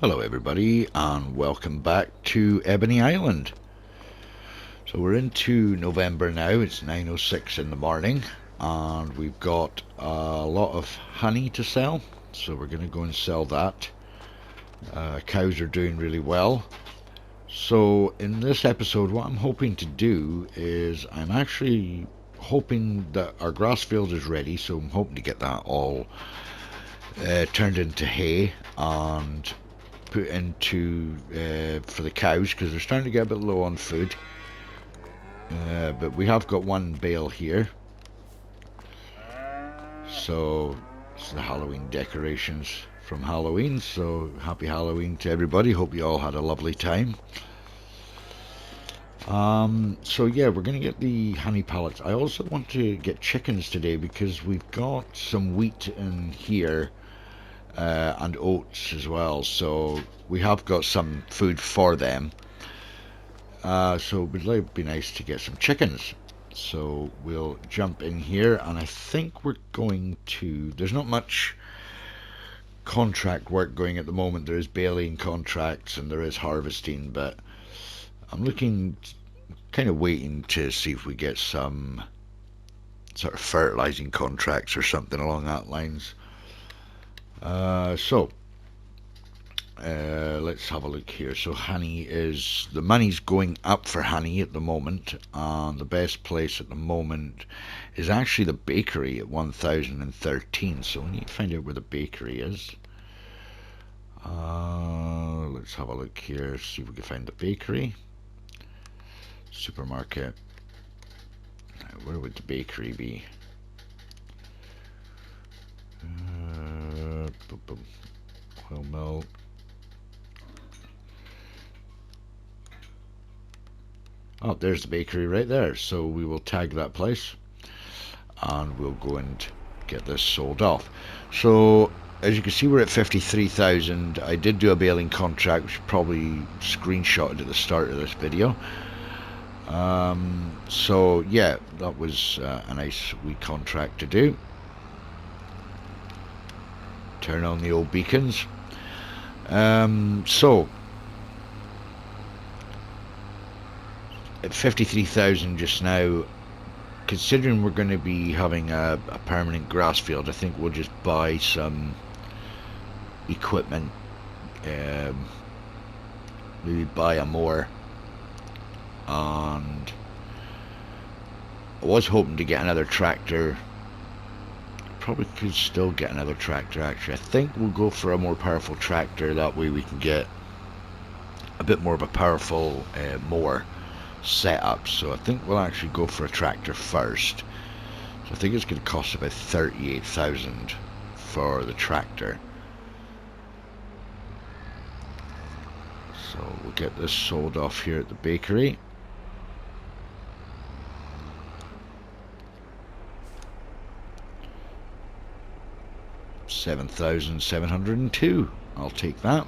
Hello everybody and welcome back to Ebony Island. So we're into November now, it's 9:06 in the morning and we've got a lot of honey to sell, so we're going to go and sell that. Cows are doing really well. So in this episode what I'm hoping to do is I'm actually hoping that our grass field is ready, so I'm hoping to get that all turned into hay and put into for the cows, because they're starting to get a bit low on food. But we have got one bale here, so it's the Halloween decorations from Halloween. So happy Halloween to everybody, hope you all had a lovely time. So yeah, we're gonna get the honey pallets. I also want to get chickens today because we've got some wheat in here and oats as well, so we have got some food for them. So it would be nice to get some chickens. So we'll jump in here, and I think we're going to, there's not much contract work going at the moment. There is baling contracts and there is harvesting, but I'm looking, kind of waiting to see if we get some sort of fertilizing contracts or something along that lines. Let's have a look here. So honey is, the money's going up for honey at the moment, and the best place at the moment is actually the bakery at 1013. So we need to find out where the bakery is. Let's have a look here, see if we can find the bakery. Supermarket. Where would the bakery be? Oil mill. Oh, there's the bakery right there. So we will tag that place and we'll go and get this sold off. So as you can see, we're at 53,000. I did do a baling contract, which probably screenshotted at the start of this video. So yeah, that was a nice wee contract to do. Turn on the old beacons. So at 53,000 just now, considering we're going to be having a permanent grass field, I think we'll just buy some equipment, maybe buy a mower, and I was hoping to get another tractor. Probably could still get another tractor actually. I think we'll go for a more powerful tractor, that way we can get a bit more of a powerful mower setup. So I think we'll actually go for a tractor first. So I think it's going to cost about 38,000 for the tractor. So we'll get this sold off here at the bakery. $7,702. I'll take that.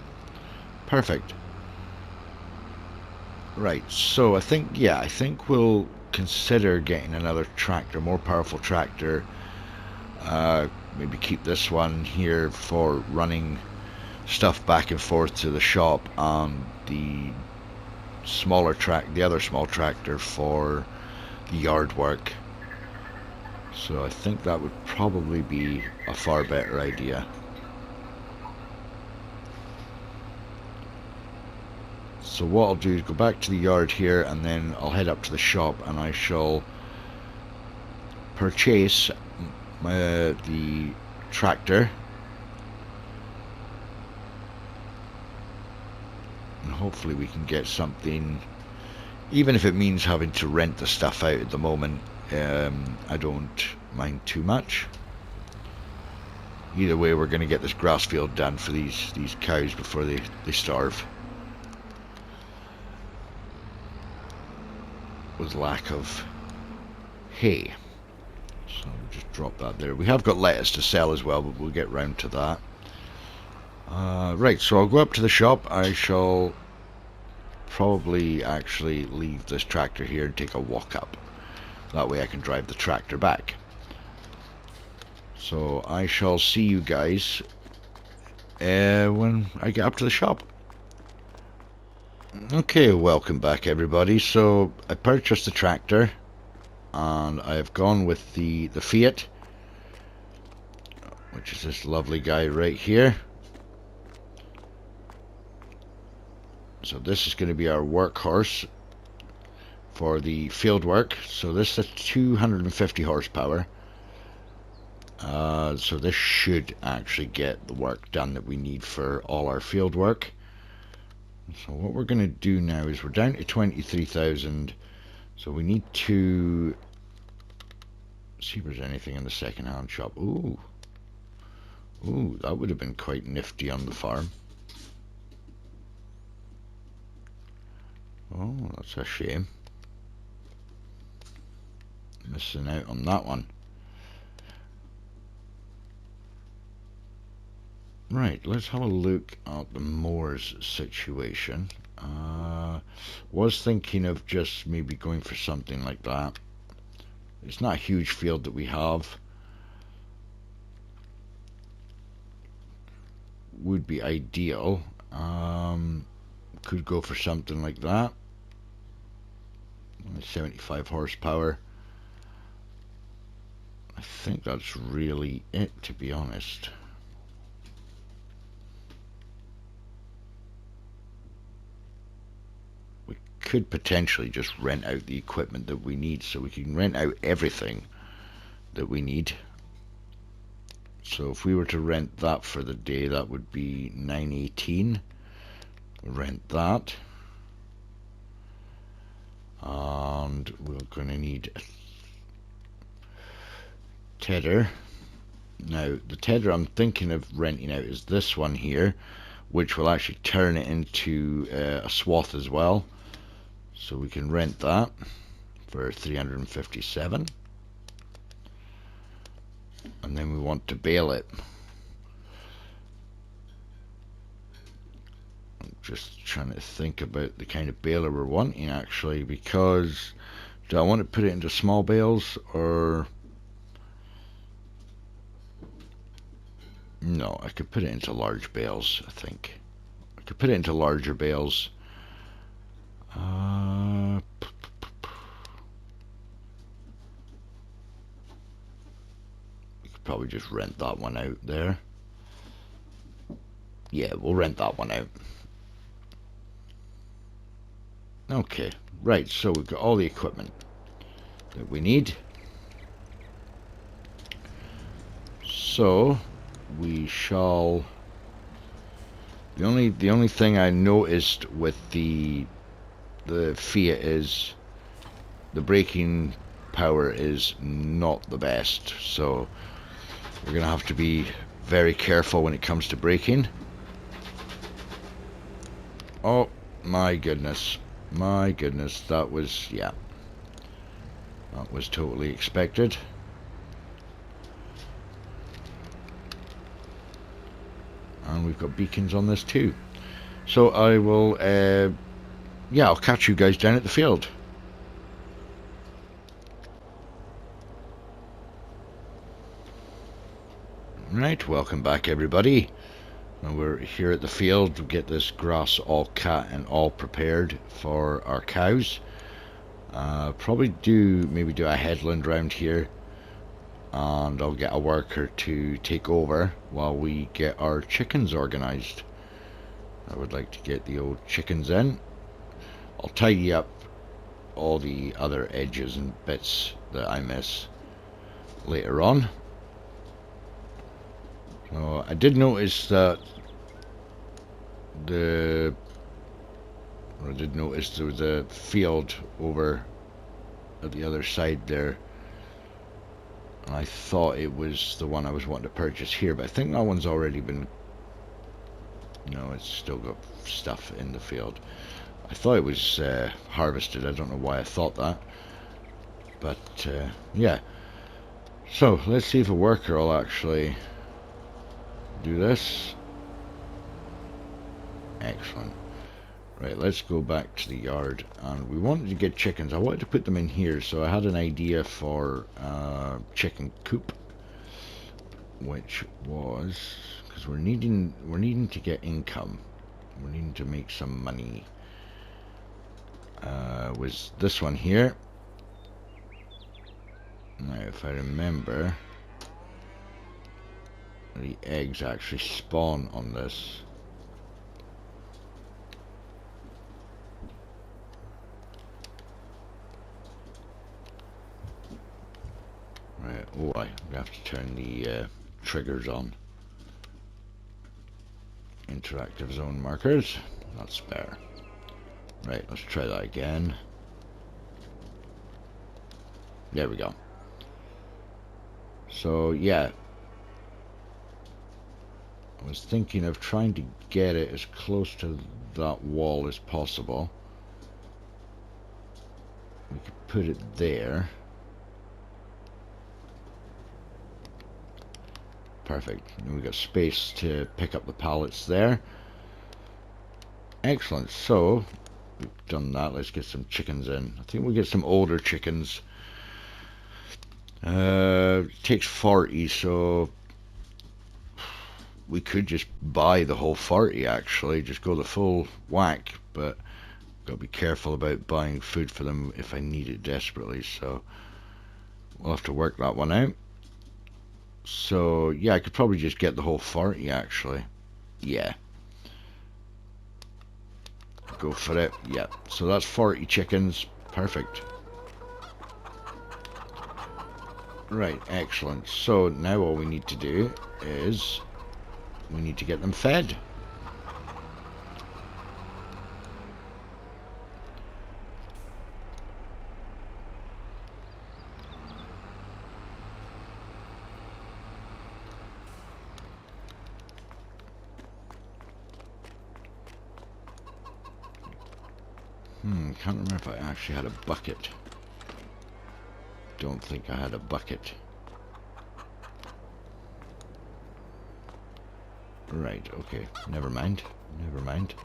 Perfect. Right, so I think we'll consider getting another tractor, more powerful tractor. Maybe keep this one here for running stuff back and forth to the shop, and the other small tractor for the yard work. So I think that would probably be a far better idea. So what I'll do is go back to the yard here, and then I'll head up to the shop and I shall purchase the tractor, and hopefully we can get something, even if it means having to rent the stuff out at the moment. I don't mind too much. Either way, we're going to get this grass field done for these cows before they starve with lack of hay. So we'll just drop that there. We have got lettuce to sell as well, but we'll get round to that. Right, so I'll go up to the shop. I shall probably actually leave this tractor here and take a walk up. That way I can drive the tractor back. So I shall see you guys when I get up to the shop. Okay, welcome back everybody. So I purchased the tractor and I've gone with the Fiat, which is this lovely guy right here. So this is going to be our workhorse for the field work. So this is 250 horsepower. So this should actually get the work done that we need for all our field work. So what we're going to do now is we're down to 23,000. So we need to see if there's anything in the second-hand shop. Ooh, that would have been quite nifty on the farm. Oh, that's a shame. Missing out on that one. Right, let's have a look at the moors situation. Was thinking of just maybe going for something like that. It's not a huge field that we have. Would be ideal. Could go for something like that. 75 horsepower. I think that's really it, to be honest. We could potentially just rent out the equipment that we need, so we can rent out everything that we need. So if we were to rent that for the day, that would be 918. Rent that. And we're going to need a tedder. Now the tedder I'm thinking of renting out is this one here, which will actually turn it into a swath as well. So we can rent that for 357. And then we want to bale it. I'm just trying to think about the kind of baler we're wanting actually, because do I want to put it into small bales or no? I could put it into large bales. I think I could put it into larger bales. We could probably just rent that one out there. Yeah, we'll rent that one out. Okay, right, so we've got all the equipment that we need. So we shall. The only thing I noticed with the Fiat is the braking power is not the best, so we're gonna have to be very careful when it comes to braking. Oh my goodness, that was, yeah, that was totally expected. And we've got beacons on this too. So I will, yeah, I'll catch you guys down at the field. Right, welcome back everybody. Now we're here at the field to get this grass all cut and all prepared for our cows. Probably maybe do a headland round here, and I'll get a worker to take over while we get our chickens organized. I would like to get the old chickens in. I'll tidy up all the other edges and bits that I miss later on. So I did notice that there was a field over at the other side there, and I thought it was the one I was wanting to purchase here, but I think that one's already been, no, it's still got stuff in the field. I thought it was harvested. I don't know why I thought that, but yeah. So let's see if a worker will actually do this. Excellent. Right, let's go back to the yard, and we wanted to get chickens. I wanted to put them in here, so I had an idea for chicken coop, which was, because because we're needing to get income. We're needing to make some money. Was this one here? Now, if I remember, the eggs actually spawn on this. Right. Oh, I have to turn the triggers on. Interactive zone markers. That's better. Right, let's try that again. There we go. So, yeah. I was thinking of trying to get it as close to that wall as possible. We could put it there. Perfect. And we got space to pick up the pallets there. Excellent. So, we've done that. Let's get some chickens in. I think we'll get some older chickens. It takes 40, so we could just buy the whole 40 actually, just go the full whack, but gotta be careful about buying food for them if I need it desperately, so we'll have to work that one out. So yeah, I could probably just get the whole 40 actually. Yeah, go for it. Yeah, so that's 40 chickens. Perfect. Right, excellent. So now all we need to do is we need to get them fed. Can't remember if I actually had a bucket. Don't think I had a bucket. Right, okay. Never mind. Never mind.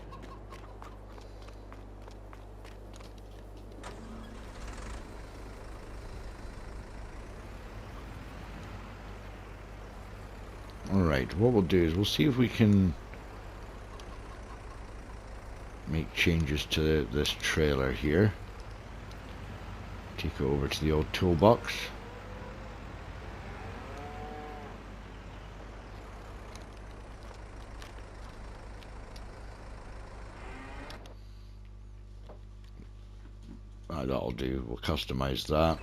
Alright, what we'll do is we'll see if we can make changes to this trailer here. Take it over to the old toolbox. That'll do. We'll customize that.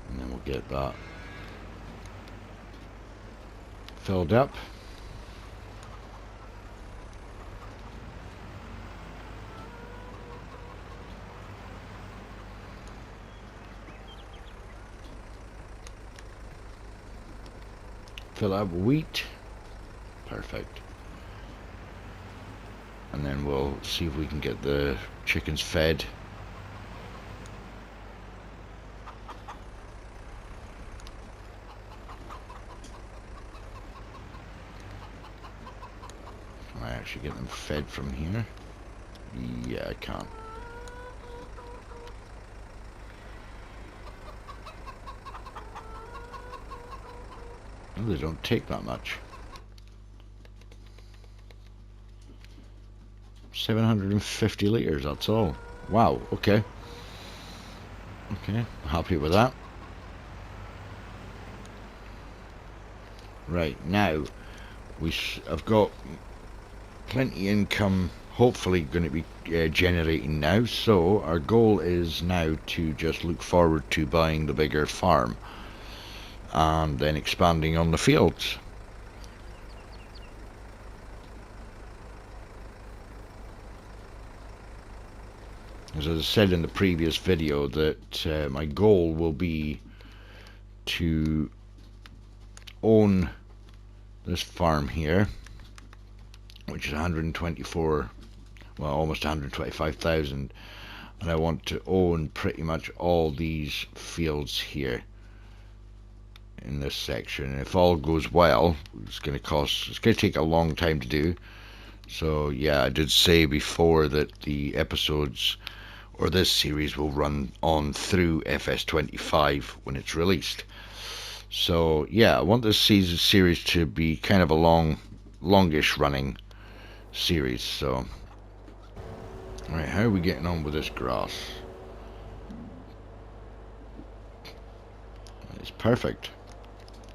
And then we'll get that filled up. Fill up wheat. Perfect. And then we'll see if we can get the chickens fed. Can I actually get them fed from here? Yeah, I can't. Oh, they don't take that much. 750 litres, that's all. Wow, okay. Okay, happy with that. Right, now, I've got plenty income, hopefully going to be generating now, so our goal is now to just look forward to buying the bigger farm and then expanding on the fields. As I said in the previous video, that my goal will be to own this farm here, which is 124, well, almost 125,000, and I want to own pretty much all these fields here in this section. And if all goes well, it's going to take a long time to do. So yeah, I did say before that the episodes or this series will run on through Fs25 when it's released. So yeah, I want this series to be kind of a longish running series. So, alright, how are we getting on with this grass? It's perfect.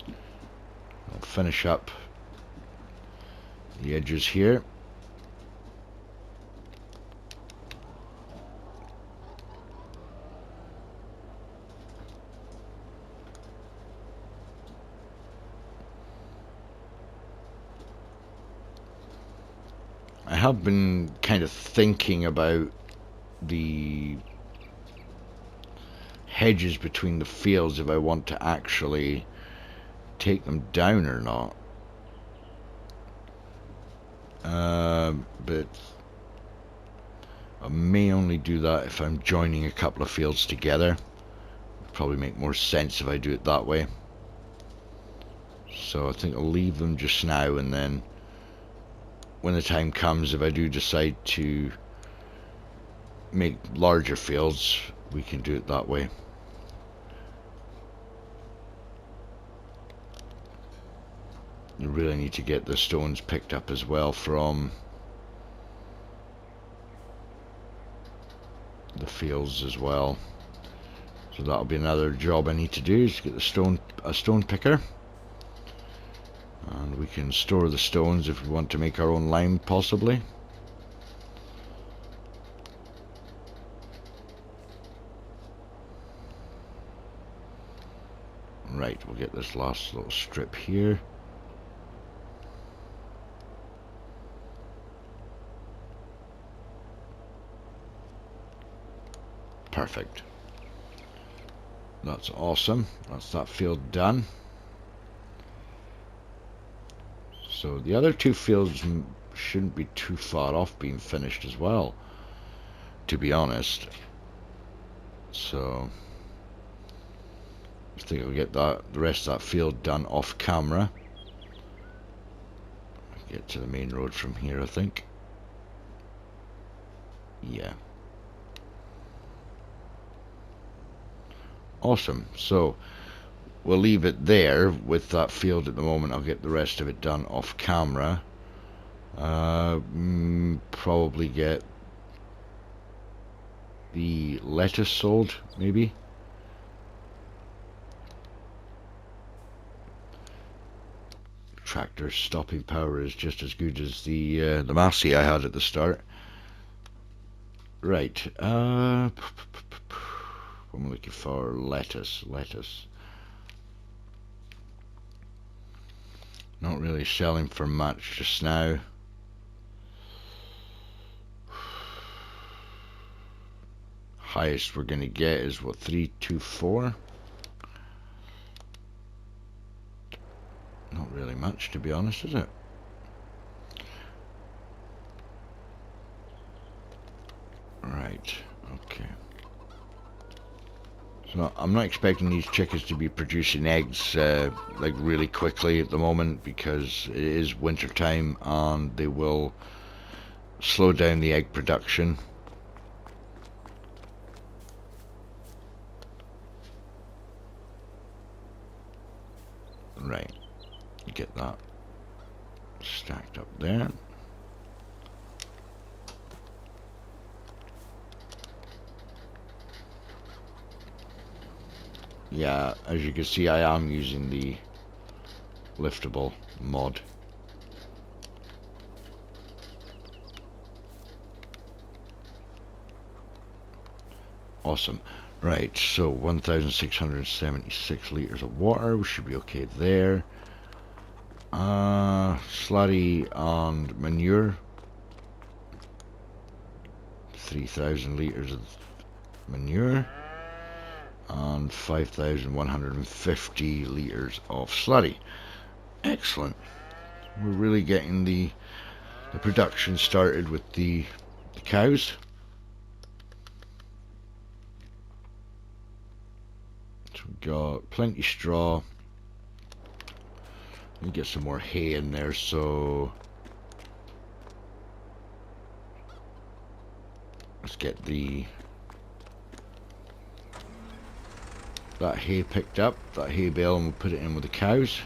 I'll finish up the edges here. I have been kind of thinking about the hedges between the fields, if I want to actually take them down or not. But I may only do that if I'm joining a couple of fields together. Probably make more sense if I do it that way. So I think I'll leave them just now, and then when the time comes, if I do decide to make larger fields, we can do it that way. You really need to get the stones picked up as well from the fields as well. So that'll be another job I need to do, is get a stone picker. And we can store the stones if we want to make our own lime, possibly. Right, we'll get this last little strip here. Perfect. That's awesome. That's that field done. So the other two fields shouldn't be too far off being finished as well, to be honest. So I think I'll get the rest of that field done off camera. Get to the main road from here, I think. Yeah. Awesome. So we'll leave it there with that field at the moment. I'll get the rest of it done off camera. Probably get the lettuce sold, maybe. Tractor stopping power is just as good as the Massey I had at the start. Right. I'm looking for lettuce. Not really selling for much just now. Highest we're going to get is what, 324? Not really much, to be honest, is it? Right, okay. So I'm not expecting these chickens to be producing eggs like really quickly at the moment, because it is winter time and they will slow down the egg production. Right, get that stacked up there. Yeah, as you can see, I am using the liftable mod. Awesome. Right, so 1,676 litres of water. We should be okay there. Slurry and manure. 3,000 litres of manure. And 5,150 litres of slurry. Excellent. We're really getting the production started with the cows. So we've got plenty of straw. Let me get some more hay in there, so let's get the that hay picked up, that hay bale, and we'll put it in with the cows,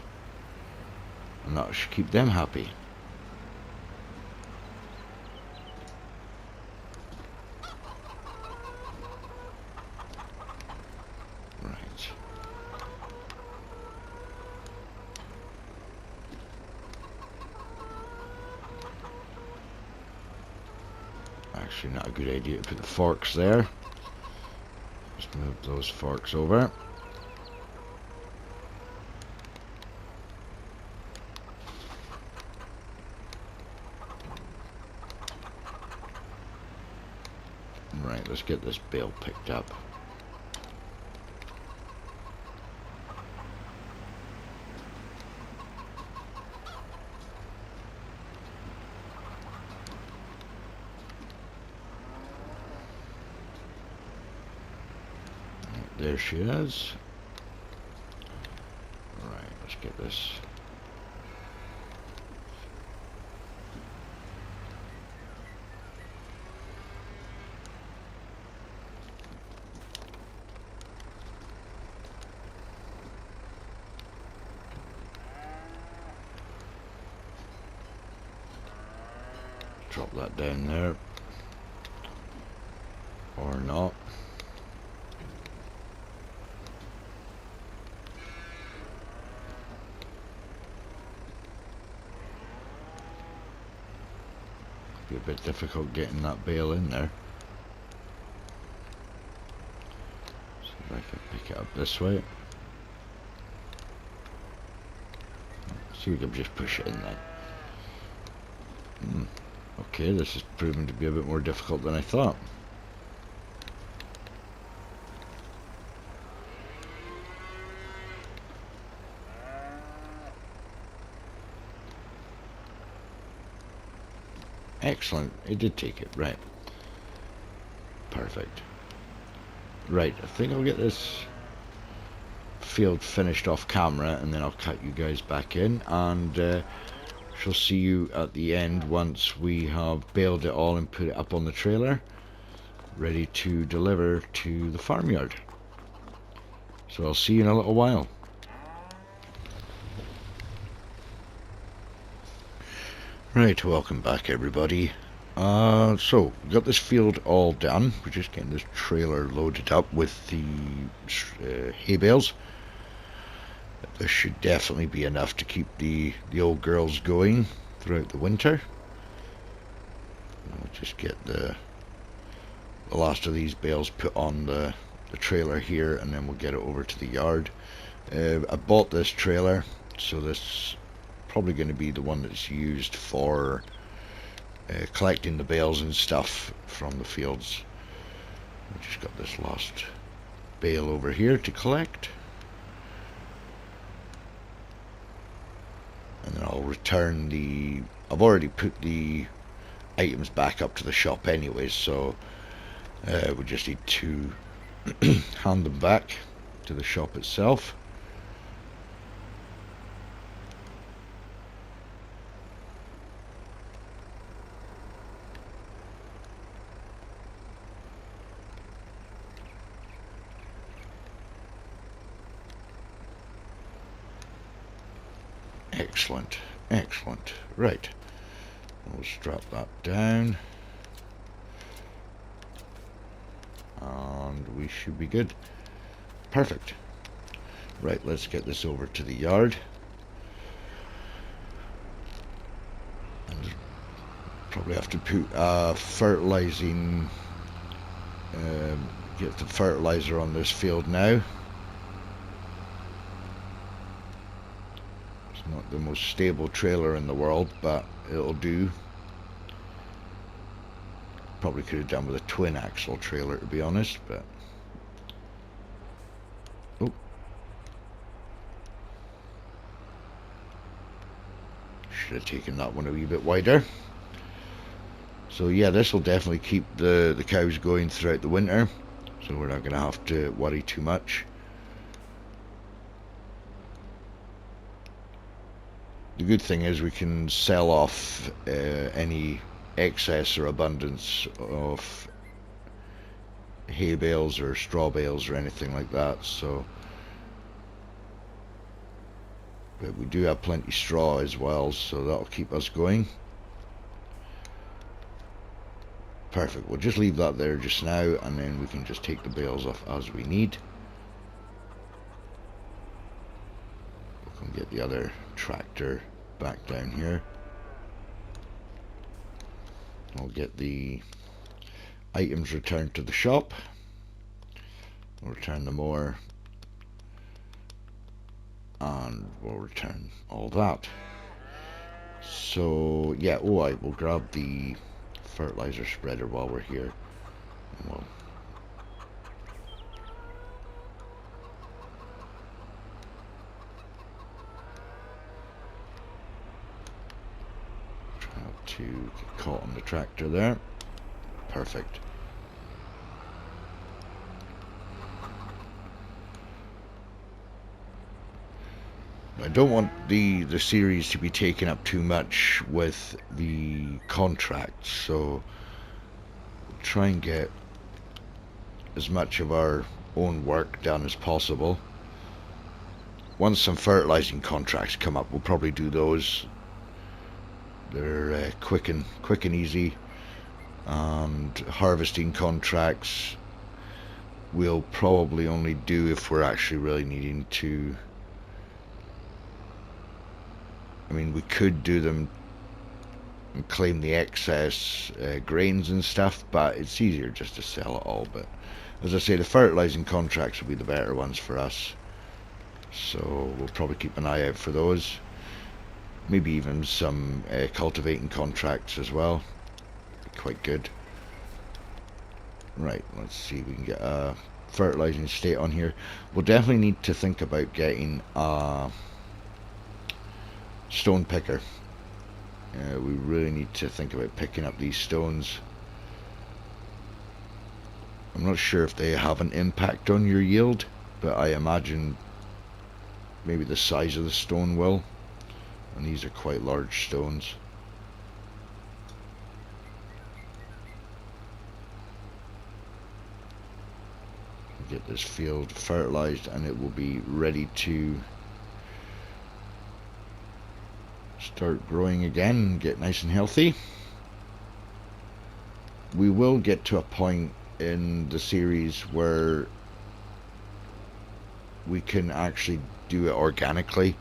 and that should keep them happy. Right. Actually, not a good idea to put the forks there. Just move those forks over. Right, let's get this bale picked up. There she is. Right, let's get this. Drop that down there. Or not. Be a bit difficult getting that bale in there. See if I can pick it up this way. See if we can just push it in there. Okay, this is proving to be a bit more difficult than I thought. Excellent, it did take it, right. Perfect. Right, I think I'll get this field finished off camera and then I'll cut you guys back in, and shall see you at the end once we have baled it all and put it up on the trailer, ready to deliver to the farmyard. So I'll see you in a little while. Right, welcome back everybody. So, we got this field all done. We're just getting this trailer loaded up with the hay bales. This should definitely be enough to keep the old girls going throughout the winter. I'll just get the last of these bales put on the trailer here, and then we'll get it over to the yard. I bought this trailer, so this probably going to be the one that's used for collecting the bales and stuff from the fields. I just got this last bale over here to collect, and then I'll return the. I've already put the items back up to the shop anyway, so we just need to hand them back to the shop itself. Excellent, excellent. Right, we'll strap that down, and we should be good. Perfect. Right, let's get this over to the yard. And probably have to put fertilizing, get the fertilizer on this field now. Not the most stable trailer in the world, but it'll do. Probably could have done with a twin axle trailer, to be honest, but oh, should have taken that one a wee bit wider. So yeah, this will definitely keep the cows going throughout the winter, so we're not going to have to worry too much. The good thing is we can sell off any excess or abundance of hay bales or straw bales or anything like that, so But we do have plenty straw as well, so that'll keep us going. Perfect. We'll just leave that there just now, and then we can just take the bales off as we need. We can get the other tractor back down here. I'll get the items returned to the shop. We'll return the mower, and we'll return all that. So yeah, I will grab the fertilizer spreader while we're here, and we'll try not to get caught on the tractor there. Perfect. I don't want the series to be taken up too much with the contracts, so we'll try and get as much of our own work done as possible. Once some fertilizing contracts come up, we'll probably do those. They're quick and easy, and harvesting contracts we'll probably only do if we're actually really needing to. I mean, we could do them and claim the excess grains and stuff, but it's easier just to sell it all. But as I say, the fertilizing contracts will be the better ones for us, so we'll probably keep an eye out for those. Maybe even some cultivating contracts as well. Be quite good. Right, let's see if we can get a fertilizing state on here. We'll definitely need to think about getting a stone picker. We really need to think about picking up these stones. I'm not sure if they have an impact on your yield, but I imagine maybe the size of the stone will, and these are quite large stones. Get this field fertilized, and it will be ready to start growing again and get nice and healthy. We will get to a point in the series where we can actually do it organically,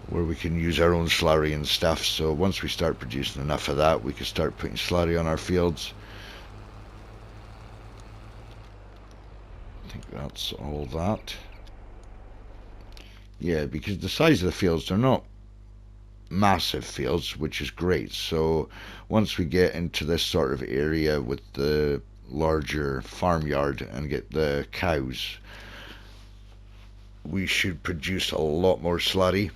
where we can use our own slurry and stuff. So once we start producing enough of that, we can start putting slurry on our fields. I think that's all that. Yeah, because the size of the fields, they're not massive fields, which is great. So once we get into this sort of area with the larger farmyard and get the cows, we should produce a lot more slurry,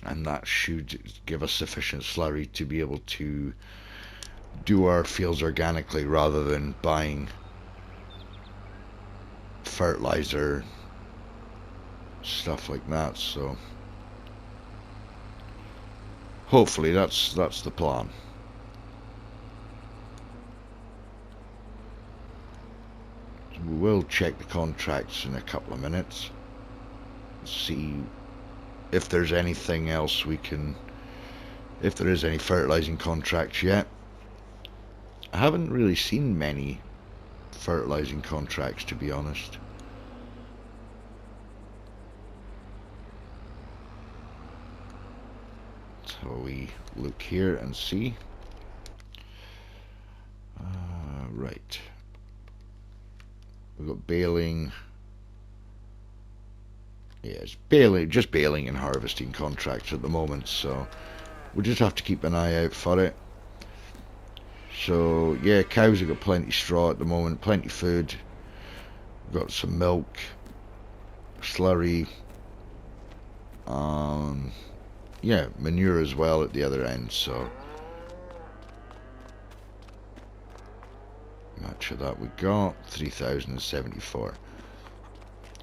and that should give us sufficient slurry to be able to do our fields organically rather than buying fertilizer, stuff like that. So hopefully that's the plan. We will check the contracts in a couple of minutes, see if there's anything else we can, if there is any fertilizing contracts yet. I haven't really seen many fertilizing contracts, to be honest. So we look here and see. Right. We've got baling. Yeah, it's baling, just baling and harvesting contracts at the moment, so we'll just have to keep an eye out for it. So yeah, cows have got plenty of straw at the moment, plenty of food. We've got some milk, slurry, yeah, manure as well at the other end. So much of that we got 3,074.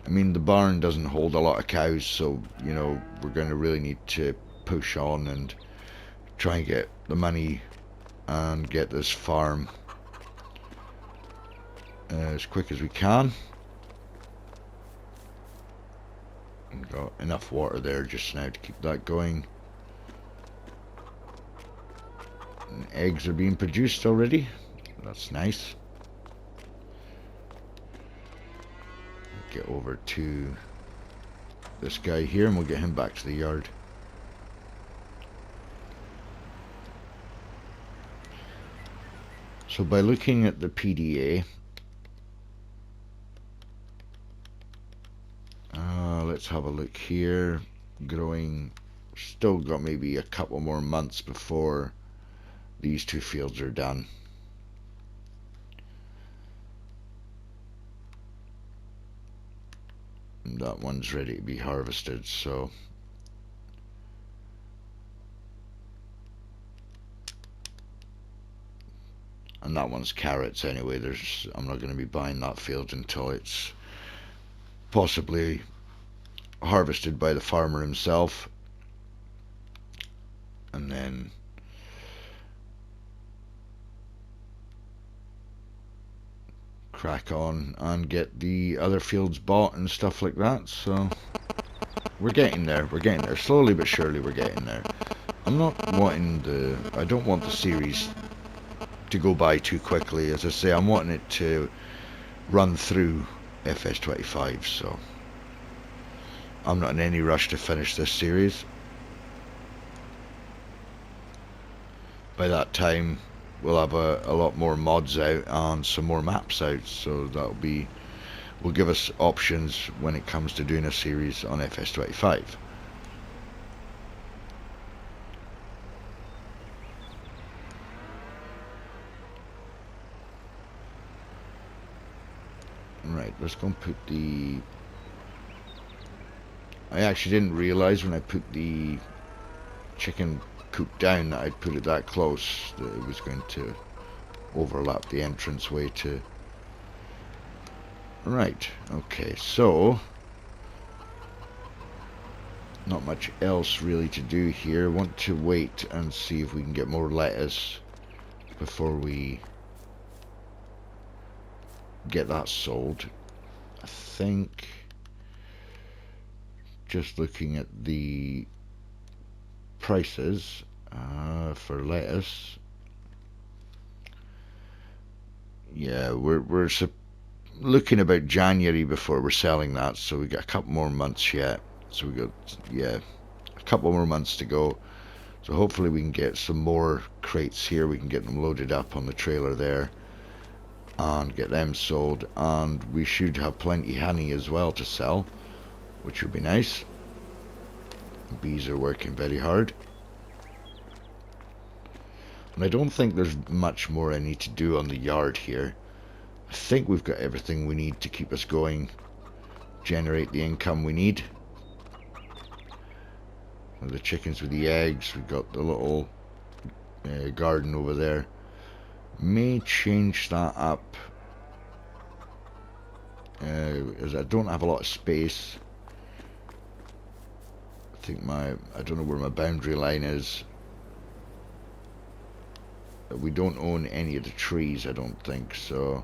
I mean, the barn doesn't hold a lot of cows, so you know we're going to really need to push on and try and get the money and get this farm as quick as we can. Got enough water there just now to keep that going. And eggs are being produced already. That's nice. Get over to this guy here and we'll get him back to the yard. So by looking at the PDA, let's have a look here. Growing, still got maybe a couple more months before these two fields are done. And that one's ready to be harvested, so and that one's carrots anyway. I'm not going to be buying that field until it's possibly harvested by the farmer himself, and then crack on and get the other fields bought and stuff like that. So we're getting there, slowly but surely we're getting there. I'm not wanting I don't want the series to go by too quickly. As I say, I'm wanting it to run through Fs25, so I'm not in any rush to finish this series. By that time we'll have a lot more mods out and some more maps out, so will give us options when it comes to doing a series on Fs25. Right, let's go and put the... I actually didn't realise when I put the chicken coop down that I'd put it that close that it was going to overlap the entrance way to... Right, okay, so not much else really to do here. Want to wait and see if we can get more lettuce before we get that sold. I think, just looking at the prices for lettuce, yeah, we're looking about January before we're selling that, so we got a couple more months yet. So we got, yeah, a couple more months to go. So hopefully we can get some more crates here. We can get them loaded up on the trailer there and get them sold, and we should have plenty of honey as well to sell, which would be nice. Bees are working very hard. And I don't think there's much more I need to do on the yard here. I think we've got everything we need to keep us going, generate the income we need. And the chickens with the eggs, we've got the little garden over there. May change that up, as I don't have a lot of space. I think I don't know where my boundary line is. We don't own any of the trees, I don't think, so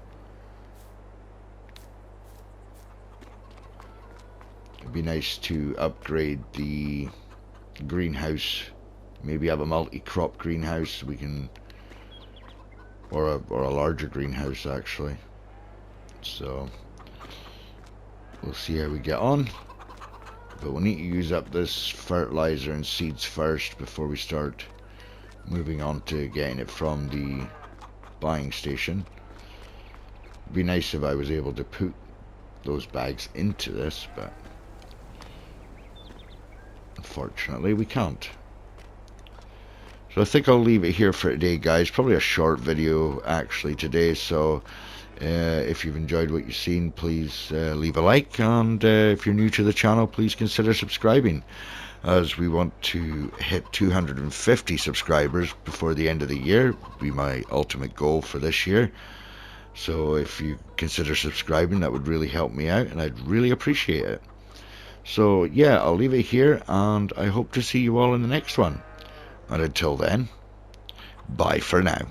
it'd be nice to upgrade the greenhouse, maybe have a multi-crop greenhouse. We can, or a larger greenhouse actually. So we'll see how we get on, but we'll need to use up this fertilizer and seeds first before we start moving on to getting it from the buying station. It'd be nice if I was able to put those bags into this, but unfortunately we can't. So I think I'll leave it here for today, guys. Probably a short video actually today, so if you've enjoyed what you've seen, please leave a like, and if you're new to the channel, please consider subscribing, as we want to hit 250 subscribers before the end of the year. Would be my ultimate goal for this year. So if you consider subscribing, that would really help me out, and I'd really appreciate it. So yeah, I'll leave it here, and I hope to see you all in the next one. And until then, bye for now.